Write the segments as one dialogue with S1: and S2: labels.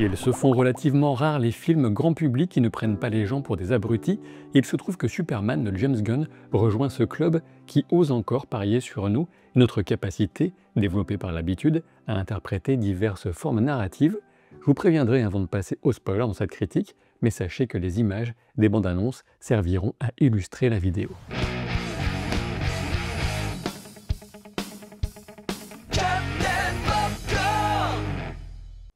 S1: Ils se font relativement rares les films grand public qui ne prennent pas les gens pour des abrutis, et il se trouve que Superman de James Gunn rejoint ce club qui ose encore parier sur nous et notre capacité, développée par l'habitude, à interpréter diverses formes narratives. Je vous préviendrai avant de passer au spoiler dans cette critique, mais sachez que les images des bandes annonces serviront à illustrer la vidéo.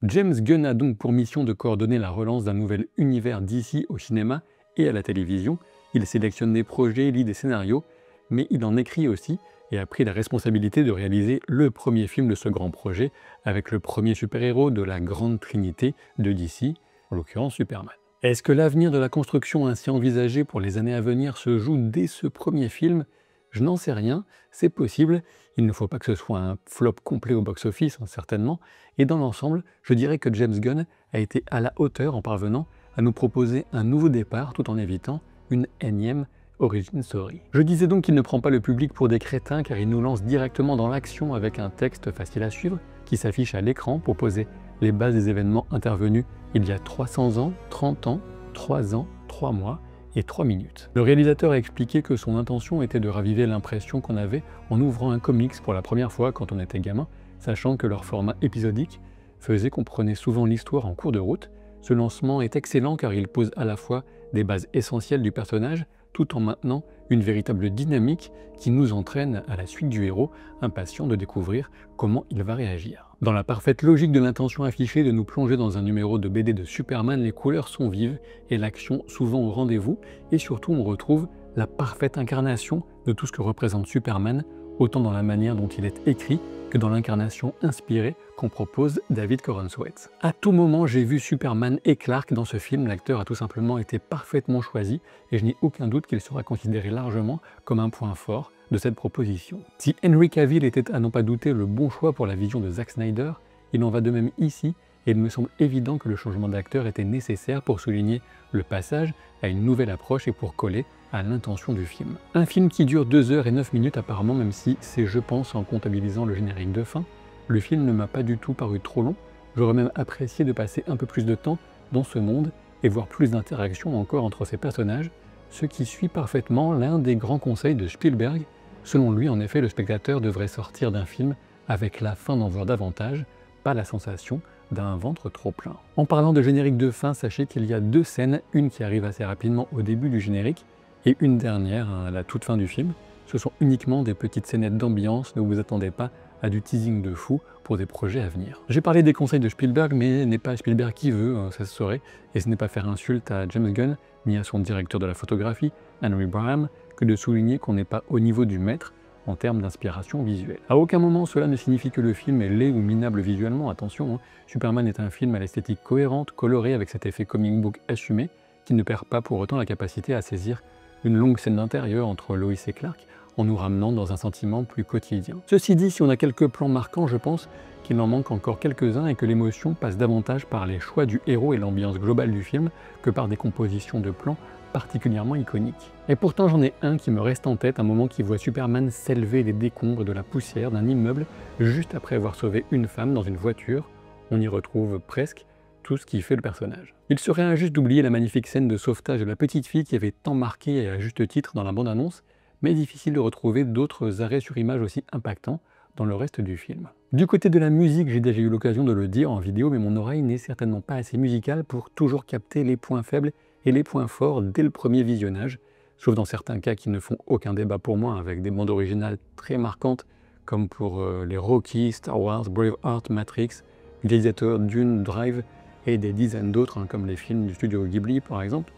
S1: James Gunn a donc pour mission de coordonner la relance d'un nouvel univers DC au cinéma et à la télévision. Il sélectionne des projets, lit des scénarios, mais il en écrit aussi et a pris la responsabilité de réaliser le premier film de ce grand projet avec le premier super-héros de la grande trinité de DC, en l'occurrence Superman. Est-ce que l'avenir de la construction ainsi envisagée pour les années à venir se joue dès ce premier film ? Je n'en sais rien, c'est possible, il ne faut pas que ce soit un flop complet au box-office, certainement, et dans l'ensemble, je dirais que James Gunn a été à la hauteur en parvenant à nous proposer un nouveau départ tout en évitant une énième origin story. Je disais donc qu'il ne prend pas le public pour des crétins car il nous lance directement dans l'action avec un texte facile à suivre qui s'affiche à l'écran pour poser les bases des événements intervenus il y a 300 ans, 30 ans, 3 ans, 3 mois, et 3 minutes. Le réalisateur a expliqué que son intention était de raviver l'impression qu'on avait en ouvrant un comics pour la première fois quand on était gamin, sachant que leur format épisodique faisait qu'on prenait souvent l'histoire en cours de route. Ce lancement est excellent car il pose à la fois des bases essentielles du personnage, tout en maintenant une véritable dynamique qui nous entraîne à la suite du héros, impatient de découvrir comment il va réagir. Dans la parfaite logique de l'intention affichée de nous plonger dans un numéro de BD de Superman, les couleurs sont vives et l'action souvent au rendez-vous, et surtout on retrouve la parfaite incarnation de tout ce que représente Superman, autant dans la manière dont il est écrit que dans l'incarnation inspirée qu'on propose David Corenswet. À tout moment, j'ai vu Superman et Clark dans ce film, l'acteur a tout simplement été parfaitement choisi et je n'ai aucun doute qu'il sera considéré largement comme un point fort de cette proposition. Si Henry Cavill était à n'en pas douter le bon choix pour la vision de Zack Snyder, il en va de même ici et il me semble évident que le changement d'acteur était nécessaire pour souligner le passage à une nouvelle approche et pour coller à l'intention du film. Un film qui dure 2 heures et 9 minutes apparemment, même si c'est je pense en comptabilisant le générique de fin, le film ne m'a pas du tout paru trop long, j'aurais même apprécié de passer un peu plus de temps dans ce monde et voir plus d'interactions encore entre ces personnages, ce qui suit parfaitement l'un des grands conseils de Spielberg. Selon lui, en effet, le spectateur devrait sortir d'un film avec la faim d'en voir davantage, pas la sensation d'un ventre trop plein. En parlant de générique de fin, sachez qu'il y a 2 scènes, une qui arrive assez rapidement au début du générique, et une dernière à la toute fin du film. Ce sont uniquement des petites scénettes d'ambiance, ne vous attendez pas à du teasing de fou pour des projets à venir. J'ai parlé des conseils de Spielberg, mais n'est pas Spielberg qui veut, ça se saurait, et ce n'est pas faire insulte à James Gunn, ni à son directeur de la photographie, Henry Braham, que de souligner qu'on n'est pas au niveau du maître en termes d'inspiration visuelle. À aucun moment cela ne signifie que le film est laid ou minable visuellement, attention, Superman est un film à l'esthétique cohérente, coloré avec cet effet comic book assumé, qui ne perd pas pour autant la capacité à saisir une longue scène d'intérieur entre Lois et Clark, en nous ramenant dans un sentiment plus quotidien. Ceci dit, si on a quelques plans marquants, je pense qu'il en manque encore quelques-uns et que l'émotion passe davantage par les choix du héros et l'ambiance globale du film que par des compositions de plans particulièrement iconiques. Et pourtant j'en ai un qui me reste en tête, un moment qui voit Superman s'élever les décombres de la poussière d'un immeuble juste après avoir sauvé une femme dans une voiture. On y retrouve presque tout ce qui fait le personnage. Il serait injuste d'oublier la magnifique scène de sauvetage de la petite fille qui avait tant marqué et à juste titre dans la bande-annonce, mais difficile de retrouver d'autres arrêts sur image aussi impactants dans le reste du film. Du côté de la musique, j'ai déjà eu l'occasion de le dire en vidéo, mais mon oreille n'est certainement pas assez musicale pour toujours capter les points faibles et les points forts dès le premier visionnage, sauf dans certains cas qui ne font aucun débat pour moi, avec des bandes originales très marquantes, comme pour les Rocky, Star Wars, Braveheart, Matrix, Gladiator, Dune, Drive, et des dizaines d'autres, comme les films du studio Ghibli par exemple.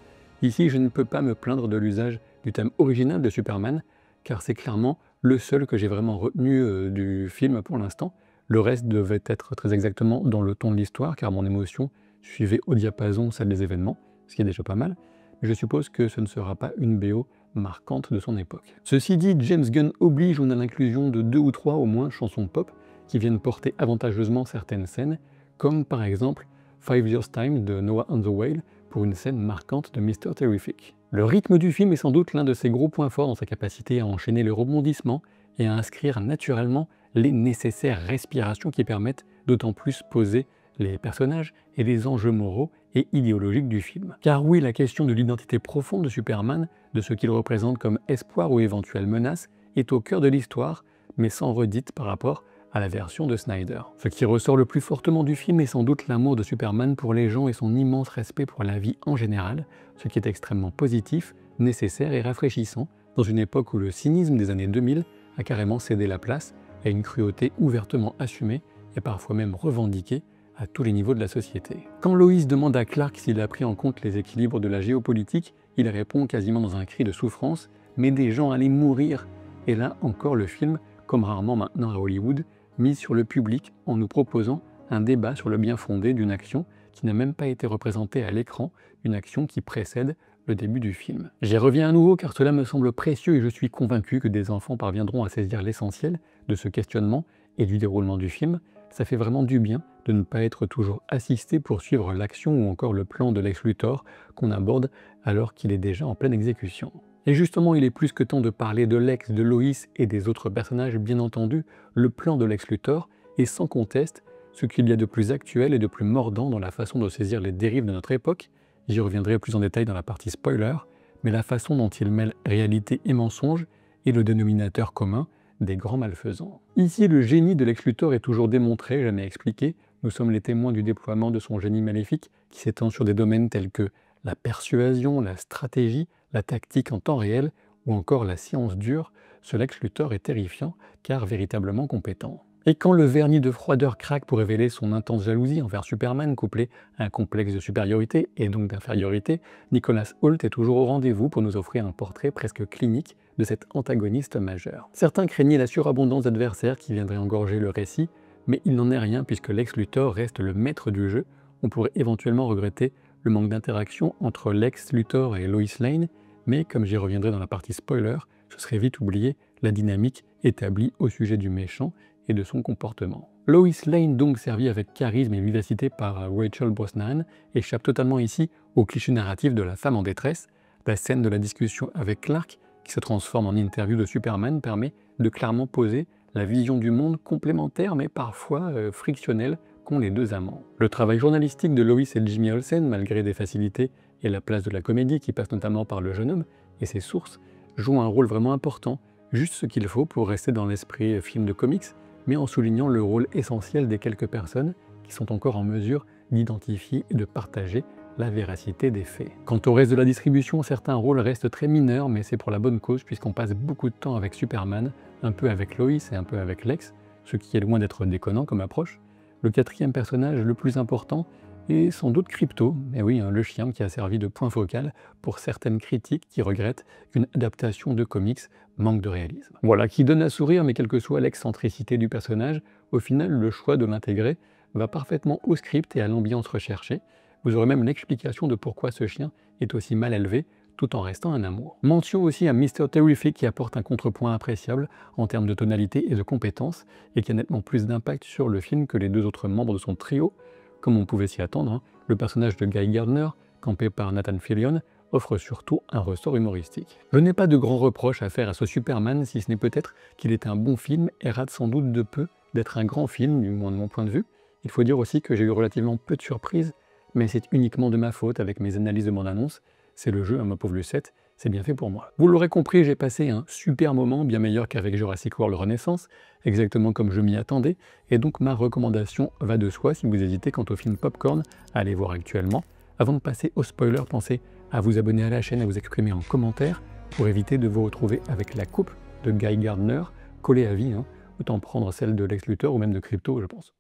S1: Ici, je ne peux pas me plaindre de l'usage du thème original de Superman, car c'est clairement le seul que j'ai vraiment retenu du film pour l'instant. Le reste devait être très exactement dans le ton de l'histoire, car mon émotion suivait au diapason celle des événements, ce qui est déjà pas mal, mais je suppose que ce ne sera pas une BO marquante de son époque. Ceci dit, James Gunn oblige, on a l'inclusion de 2 ou 3 au moins chansons pop qui viennent porter avantageusement certaines scènes, comme par exemple 5 Years Time de Noah and the Whale pour une scène marquante de Mr. Terrific. Le rythme du film est sans doute l'un de ses gros points forts dans sa capacité à enchaîner les rebondissements et à inscrire naturellement les nécessaires respirations qui permettent d'autant plus poser les personnages et les enjeux moraux et idéologiques du film. Car oui, la question de l'identité profonde de Superman, de ce qu'il représente comme espoir ou éventuelle menace, est au cœur de l'histoire, mais sans redite par rapport à la version de Snyder. Ce qui ressort le plus fortement du film est sans doute l'amour de Superman pour les gens et son immense respect pour la vie en général, ce qui est extrêmement positif, nécessaire et rafraîchissant, dans une époque où le cynisme des années 2000 a carrément cédé la place à une cruauté ouvertement assumée et parfois même revendiquée à tous les niveaux de la société. Quand Loïs demande à Clark s'il a pris en compte les équilibres de la géopolitique, il répond quasiment dans un cri de souffrance « mais des gens allaient mourir !» Et là encore le film, comme rarement maintenant à Hollywood, mise sur le public en nous proposant un débat sur le bien fondé d'une action qui n'a même pas été représentée à l'écran, une action qui précède le début du film. J'y reviens à nouveau car cela me semble précieux et je suis convaincu que des enfants parviendront à saisir l'essentiel de ce questionnement et du déroulement du film. Ça fait vraiment du bien de ne pas être toujours assisté pour suivre l'action ou encore le plan de Lex Luthor qu'on aborde alors qu'il est déjà en pleine exécution. Et justement, il est plus que temps de parler de Lex, de Lois et des autres personnages, bien entendu. Le plan de Lex Luthor est sans conteste ce qu'il y a de plus actuel et de plus mordant dans la façon de saisir les dérives de notre époque. J'y reviendrai plus en détail dans la partie spoiler, mais la façon dont il mêle réalité et mensonge est le dénominateur commun des grands malfaisants. Ici, le génie de Lex Luthor est toujours démontré, jamais expliqué. Nous sommes les témoins du déploiement de son génie maléfique qui s'étend sur des domaines tels que la persuasion, la stratégie, la tactique en temps réel ou encore la science dure. Ce Lex Luthor est terrifiant car véritablement compétent. Et quand le vernis de froideur craque pour révéler son intense jalousie envers Superman couplé à un complexe de supériorité et donc d'infériorité, Nicholas Hoult est toujours au rendez-vous pour nous offrir un portrait presque clinique de cet antagoniste majeur. Certains craignaient la surabondance d'adversaires qui viendraient engorger le récit, mais il n'en est rien puisque Lex Luthor reste le maître du jeu. On pourrait éventuellement regretter le manque d'interaction entre Lex Luthor et Lois Lane, mais comme j'y reviendrai dans la partie spoiler, ce serait vite oublier la dynamique établie au sujet du méchant et de son comportement. Lois Lane, donc servie avec charisme et vivacité par Rachel Brosnahan, échappe totalement ici au cliché narratif de la femme en détresse. La scène de la discussion avec Clark, qui se transforme en interview de Superman, permet de clairement poser la vision du monde complémentaire mais parfois frictionnelle qu'ont les deux amants. Le travail journalistique de Lois et Jimmy Olsen, malgré des facilités et la place de la comédie qui passe notamment par le jeune homme et ses sources, joue un rôle vraiment important, juste ce qu'il faut pour rester dans l'esprit film de comics, mais en soulignant le rôle essentiel des quelques personnes qui sont encore en mesure d'identifier et de partager la véracité des faits. Quant au reste de la distribution, certains rôles restent très mineurs, mais c'est pour la bonne cause puisqu'on passe beaucoup de temps avec Superman, un peu avec Lois et un peu avec Lex, ce qui est loin d'être déconnant comme approche. Le quatrième personnage le plus important est sans doute Crypto, et oui, le chien qui a servi de point focal pour certaines critiques qui regrettent qu'une adaptation de comics manque de réalisme. Voilà, qui donne à sourire, mais quelle que soit l'excentricité du personnage, au final, le choix de l'intégrer va parfaitement au script et à l'ambiance recherchée. Vous aurez même l'explication de pourquoi ce chien est aussi mal élevé, tout en restant un amour. Mention aussi à Mr. Terrific qui apporte un contrepoint appréciable en termes de tonalité et de compétences, et qui a nettement plus d'impact sur le film que les deux autres membres de son trio. Comme on pouvait s'y attendre, le personnage de Guy Gardner, campé par Nathan Fillion, offre surtout un ressort humoristique. Je n'ai pas de grands reproches à faire à ce Superman, si ce n'est peut-être qu'il est un bon film et rate sans doute de peu d'être un grand film, du moins de mon point de vue. Il faut dire aussi que j'ai eu relativement peu de surprises, mais c'est uniquement de ma faute avec mes analyses de bande-annonce. C'est le jeu, ma pauvre Lucette, c'est bien fait pour moi. Vous l'aurez compris, j'ai passé un super moment, bien meilleur qu'avec Jurassic World Renaissance, exactement comme je m'y attendais, et donc ma recommandation va de soi si vous hésitez quant au film Popcorn à aller voir actuellement. Avant de passer au spoiler, pensez à vous abonner à la chaîne et à vous exprimer en commentaire pour éviter de vous retrouver avec la coupe de Guy Gardner collée à vie, autant prendre celle de Lex Luthor ou même de Crypto, je pense.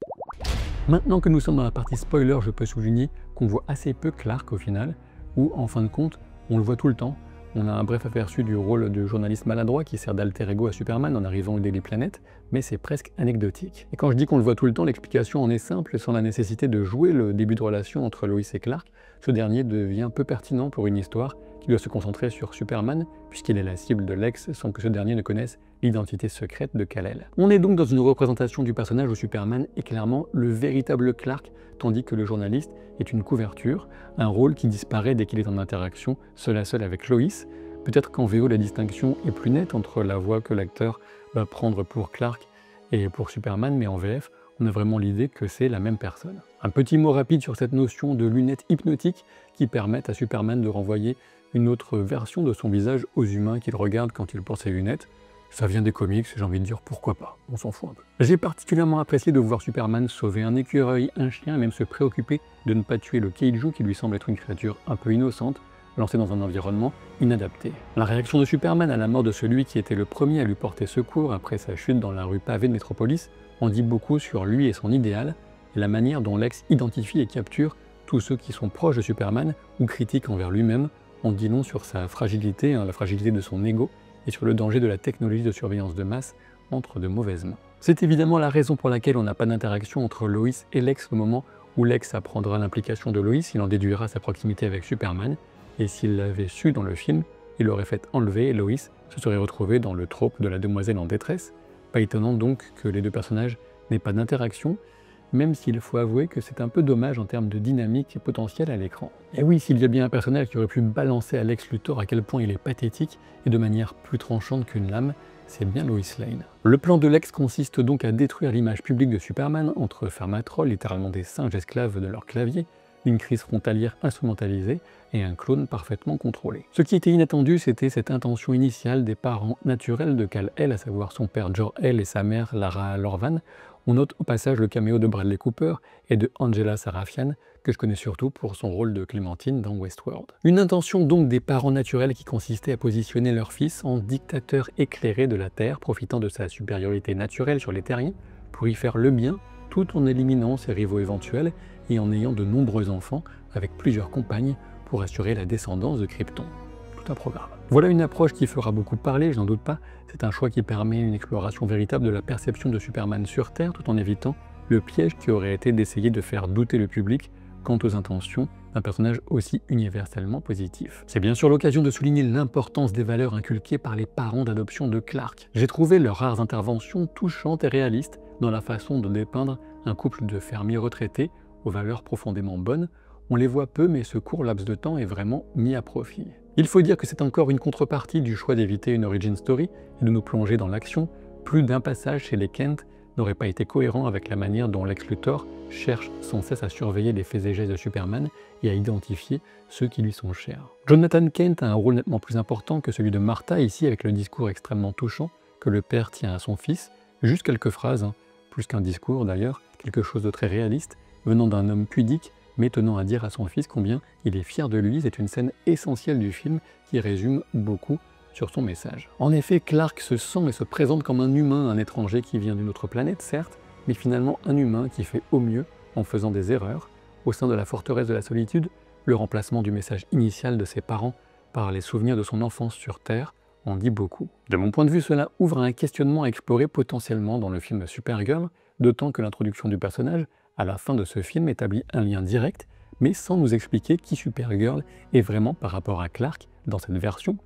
S1: Maintenant que nous sommes dans la partie spoiler, je peux souligner qu'on voit assez peu Clark au final, où en fin de compte, on le voit tout le temps. On a un bref aperçu du rôle de journaliste maladroit qui sert d'alter ego à Superman en arrivant au Daily Planet, mais c'est presque anecdotique. Et quand je dis qu'on le voit tout le temps, l'explication en est simple, sans la nécessité de jouer le début de relation entre Lois et Clark, ce dernier devient peu pertinent pour une histoire qui doit se concentrer sur Superman, puisqu'il est la cible de Lex sans que ce dernier ne connaisse l'identité secrète de Kal-El. On est donc dans une représentation du personnage où Superman est clairement le véritable Clark, tandis que le journaliste est une couverture, un rôle qui disparaît dès qu'il est en interaction seul à seul avec Lois. Peut-être qu'en VO la distinction est plus nette entre la voix que l'acteur va prendre pour Clark et pour Superman, mais en VF, on a vraiment l'idée que c'est la même personne. Un petit mot rapide sur cette notion de lunettes hypnotiques qui permettent à Superman de renvoyer une autre version de son visage aux humains qu'il regarde quand il porte ses lunettes. Ça vient des comics, j'ai envie de dire pourquoi pas, on s'en fout un peu. J'ai particulièrement apprécié de voir Superman sauver un écureuil, un chien, et même se préoccuper de ne pas tuer le Kaiju qui lui semble être une créature un peu innocente, lancée dans un environnement inadapté. La réaction de Superman à la mort de celui qui était le premier à lui porter secours après sa chute dans la rue pavée de Metropolis en dit beaucoup sur lui et son idéal, et la manière dont Lex identifie et capture tous ceux qui sont proches de Superman ou critiques envers lui-même, en dit long sur sa fragilité, la fragilité de son ego, et sur le danger de la technologie de surveillance de masse entre de mauvaises mains. C'est évidemment la raison pour laquelle on n'a pas d'interaction entre Lois et Lex au moment où Lex apprendra l'implication de Lois, il en déduira sa proximité avec Superman, et s'il l'avait su dans le film, il l'aurait fait enlever et Lois se serait retrouvée dans le trope de la demoiselle en détresse. Pas étonnant donc que les deux personnages n'aient pas d'interaction, même s'il faut avouer que c'est un peu dommage en termes de dynamique et potentiel à l'écran. Et oui, s'il y a bien un personnage qui aurait pu balancer à Lex Luthor à quel point il est pathétique et de manière plus tranchante qu'une lame, c'est bien Lois Lane. Le plan de Lex consiste donc à détruire l'image publique de Superman entre Fermatrol, littéralement des singes esclaves de leur clavier, une crise frontalière instrumentalisée et un clone parfaitement contrôlé. Ce qui était inattendu, c'était cette intention initiale des parents naturels de Kal-El, à savoir son père Jor-El et sa mère Lara Lorvan. On note au passage le caméo de Bradley Cooper et de Angela Sarafian, que je connais surtout pour son rôle de Clémentine dans Westworld. Une intention donc des parents naturels qui consistait à positionner leur fils en dictateur éclairé de la Terre, profitant de sa supériorité naturelle sur les terriens, pour y faire le bien, tout en éliminant ses rivaux éventuels et en ayant de nombreux enfants avec plusieurs compagnes pour assurer la descendance de Krypton. Tout un programme. Voilà une approche qui fera beaucoup parler, je n'en doute pas. C'est un choix qui permet une exploration véritable de la perception de Superman sur Terre, tout en évitant le piège qui aurait été d'essayer de faire douter le public quant aux intentions d'un personnage aussi universellement positif. C'est bien sûr l'occasion de souligner l'importance des valeurs inculquées par les parents d'adoption de Clark. J'ai trouvé leurs rares interventions touchantes et réalistes dans la façon de dépeindre un couple de fermiers retraités aux valeurs profondément bonnes. On les voit peu, mais ce court laps de temps est vraiment mis à profit. Il faut dire que c'est encore une contrepartie du choix d'éviter une origin story et de nous plonger dans l'action. Plus d'un passage chez les Kent n'aurait pas été cohérent avec la manière dont Lex Luthor cherche sans cesse à surveiller les faits et gestes de Superman et à identifier ceux qui lui sont chers. Jonathan Kent a un rôle nettement plus important que celui de Martha ici, avec le discours extrêmement touchant que le père tient à son fils. Juste quelques phrases, plus qu'un discours d'ailleurs, quelque chose de très réaliste, venant d'un homme pudique, mais tenant à dire à son fils combien il est fier de lui. C'est une scène essentielle du film qui résume beaucoup sur son message. En effet, Clark se sent et se présente comme un humain, un étranger qui vient d'une autre planète, certes, mais finalement un humain qui fait au mieux en faisant des erreurs. Au sein de la forteresse de la solitude, le remplacement du message initial de ses parents par les souvenirs de son enfance sur Terre en dit beaucoup. De mon point de vue, cela ouvre un questionnement à explorer potentiellement dans le film Supergirl, d'autant que l'introduction du personnage à la fin de ce film établit un lien direct, mais sans nous expliquer qui Supergirl est vraiment par rapport à Clark dans cette version.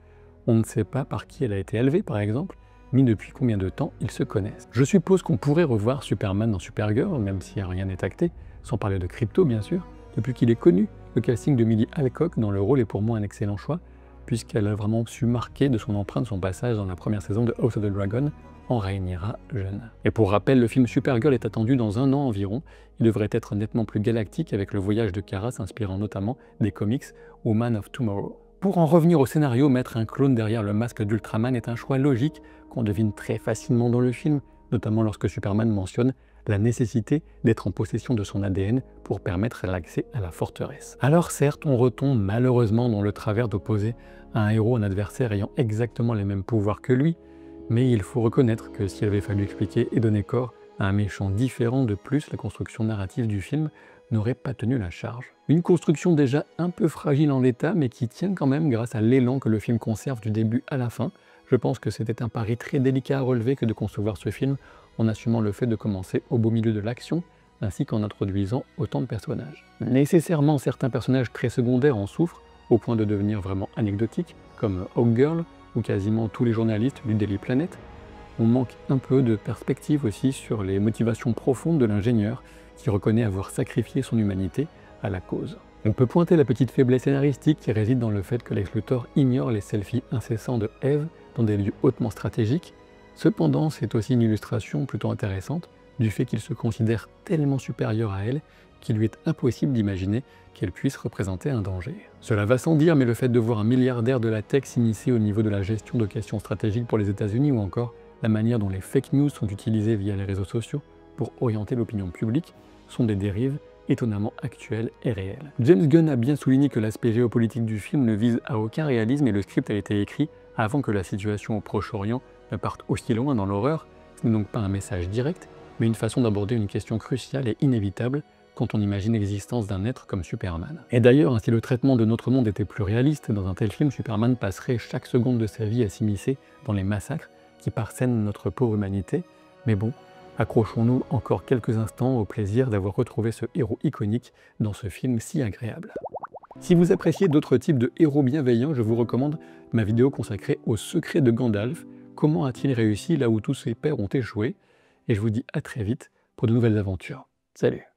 S1: On ne sait pas par qui elle a été élevée, par exemple, ni depuis combien de temps ils se connaissent. Je suppose qu'on pourrait revoir Superman dans Supergirl, même si rien n'est acté, sans parler de Krypto bien sûr. Depuis qu'il est connu, le casting de Millie Alcock dans le rôle est pour moi un excellent choix, puisqu'elle a vraiment su marquer de son empreinte son passage dans la première saison de House of the Dragon en Rhaenyra jeune. Et pour rappel, le film Supergirl est attendu dans 1 an environ. Il devrait être nettement plus galactique avec le voyage de Kara s'inspirant notamment des comics Woman of Tomorrow. Pour en revenir au scénario, mettre un clone derrière le masque d'Ultraman est un choix logique qu'on devine très facilement dans le film, notamment lorsque Superman mentionne la nécessité d'être en possession de son ADN pour permettre l'accès à la forteresse. Alors certes, on retombe malheureusement dans le travers d'opposer un héros un adversaire ayant exactement les mêmes pouvoirs que lui, mais il faut reconnaître que s'il avait fallu expliquer et donner corps à un méchant différent de plus, la construction narrative du film n'aurait pas tenu la charge. Une construction déjà un peu fragile en l'état, mais qui tient quand même grâce à l'élan que le film conserve du début à la fin. Je pense que c'était un pari très délicat à relever que de concevoir ce film en assumant le fait de commencer au beau milieu de l'action, ainsi qu'en introduisant autant de personnages. Nécessairement, certains personnages très secondaires en souffrent, au point de devenir vraiment anecdotiques, comme Hawkgirl, ou quasiment tous les journalistes du Daily Planet. On manque un peu de perspective aussi sur les motivations profondes de l'ingénieur qui reconnaît avoir sacrifié son humanité à la cause. On peut pointer la petite faiblesse scénaristique qui réside dans le fait que Lex Luthor ignore les selfies incessants de Eve dans des lieux hautement stratégiques. Cependant, c'est aussi une illustration plutôt intéressante du fait qu'il se considère tellement supérieur à elle qu'il lui est impossible d'imaginer qu'elle puisse représenter un danger. Cela va sans dire, mais le fait de voir un milliardaire de la tech s'immiscer au niveau de la gestion de questions stratégiques pour les États-Unis ou encore la manière dont les fake news sont utilisées via les réseaux sociaux pour orienter l'opinion publique sont des dérives étonnamment actuelles et réelles. James Gunn a bien souligné que l'aspect géopolitique du film ne vise à aucun réalisme et le script a été écrit avant que la situation au Proche-Orient ne parte aussi loin dans l'horreur. Ce n'est donc pas un message direct, mais une façon d'aborder une question cruciale et inévitable quand on imagine l'existence d'un être comme Superman. Et d'ailleurs, si le traitement de notre monde était plus réaliste, dans un tel film, Superman passerait chaque seconde de sa vie à s'immiscer dans les massacres qui parsèment notre pauvre humanité. Mais bon, accrochons-nous encore quelques instants au plaisir d'avoir retrouvé ce héros iconique dans ce film si agréable. Si vous appréciez d'autres types de héros bienveillants, je vous recommande ma vidéo consacrée au secret de Gandalf. Comment a-t-il réussi là où tous ses pairs ont échoué? Et je vous dis à très vite pour de nouvelles aventures. Salut!